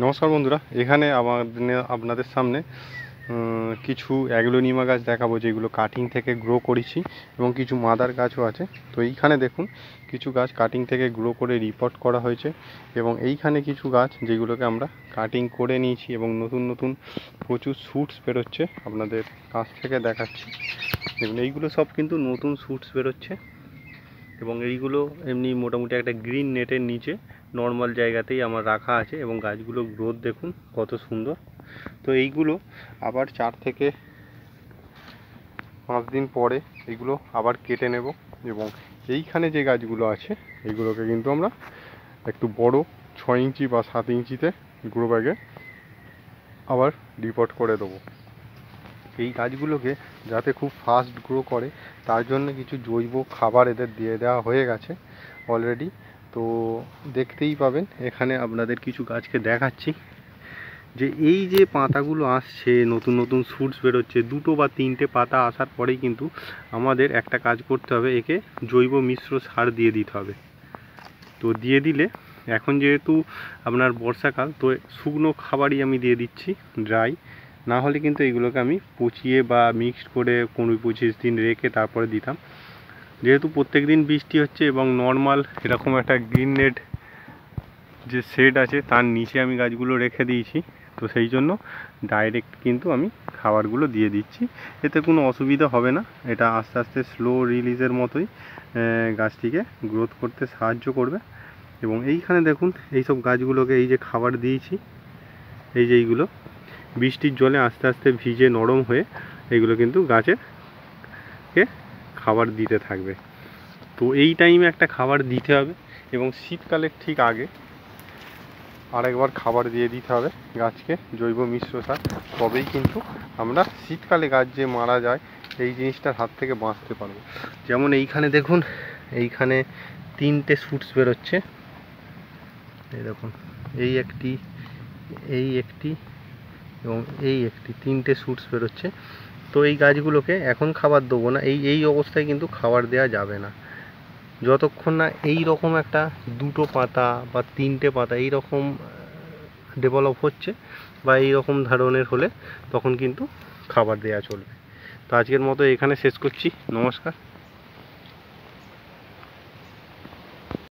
নমস্কার বন্ধুরা, এখানে আপনাদের সামনে কিছু অ্যাগ্লোনিমা গাছ দেখাবো যেগুলো কাটিং থেকে গ্রো করেছি এবং কিছু মাদার গাছও আছে। তো এইখানে দেখুন কিছু গাছ কাটিং থেকে গ্রো করে রিপোর্ট করা হয়েছে এবং এইখানে কিছু গাছ যেগুলোকে আমরা কাটিং করে নিয়েছি এবং নতুন নতুন প্রচুর শ্যুটস বেরোচ্ছে। আপনাদের কাছ থেকে দেখাচ্ছি, দেখুন এইগুলো সব কিন্তু নতুন শ্যুটস বেরোচ্ছে এবং এইগুলো এমনি মোটামুটি একটা গ্রিন নেটের নিচে নর্মাল জায়গাতেই আমার রাখা আছে এবং গাছগুলো গ্রোথ দেখুন কত সুন্দর। তো এইগুলো আবার 4 থেকে 5 দিন পরে এইগুলো আবার কেটে নেব এবং এইখানে যে গাছগুলো আছে এইগুলোকে কিন্তু আমরা একটু বড় 6 ইঞ্চি বা 7 ইঞ্চিতে গ্রো ব্যাগে আবার রিপোর্ট করে দেবো। এই গাছগুলোকে যাতে খুব ফাস্ট গ্রো করে তার জন্য কিছু জৈব খাবার এদের দিয়ে দেওয়া হয়ে গেছে অলরেডি। তো দেখতেই পাবেন এখানে আপনাদের কিছু গাছকে দেখাচ্ছি যে এই যে পাতাগুলো আসছে, নতুন নতুন শ্যুটস বেরোচ্ছে, 2টো বা 3টে পাতা আসার পরেই কিন্তু আমাদের একটা কাজ করতে হবে, একে জৈব মিশ্র সার দিয়ে দিতে হবে। তো দিয়ে দিলে এখন যেহেতু আপনার বর্ষাকাল, তো শুকনো খাবারই আমি দিয়ে দিচ্ছি, ড্রাই না হলে কিন্তু এইগুলোকে আমি পচিয়ে বা মিক্সড করে 20-25 দিন রেখে তারপরে দিতাম। যেহেতু প্রত্যেক দিন বৃষ্টি হচ্ছে এবং নর্মাল এরকম একটা গ্রিন নেট যে শেড আছে তার নিচে আমি গাছগুলো রেখে দিয়েছি, তো সেই জন্য ডাইরেক্ট কিন্তু আমি খাবারগুলো দিয়ে দিচ্ছি। এতে কোনো অসুবিধা হবে না, এটা আস্তে আস্তে স্লো রিলিজের মতোই গাছটিকে গ্রোথ করতে সাহায্য করবে। এবং এইখানে দেখুন এইসব গাছগুলোকে এই যে খাবার দিয়েছি, এই যে এইগুলো বৃষ্টির জলে আস্তে আস্তে ভিজে নরম হয়ে এগুলো কিন্তু গাছেরকে খাবার দিতে থাকবে। তো এই টাইমে একটা খাবার দিতে হবে এবং শীতকালের ঠিক আগে আরেকবার খাবার দিয়ে দিতে হবে গাছকে জৈব মিশ্র সার, তবেই কিন্তু আমরা শীতকালে গাছ যে মারা যায় এই জিনিসটার হাত থেকে বাঁচতে পারবো। যেমন এইখানে দেখুন, এইখানে 3টে শ্যুটস বেরোচ্ছে, এই দেখুন এই একটি, এই একটি এবং এই একটি, 3টে শ্যুটস বেরোচ্ছে। তো এই গাছগুলোকে এখন খাবার দেবো না, এই অবস্থায় কিন্তু খাবার দেওয়া যাবে না যতক্ষণ না এই রকম একটা 2টো পাতা বা 3টে পাতা এই রকম ডেভেলপ হচ্ছে বা এই রকম ধরনের হলে তখন কিন্তু খাবার দেওয়া চলবে। তো আজকের মতো এখানে শেষ করছি, নমস্কার।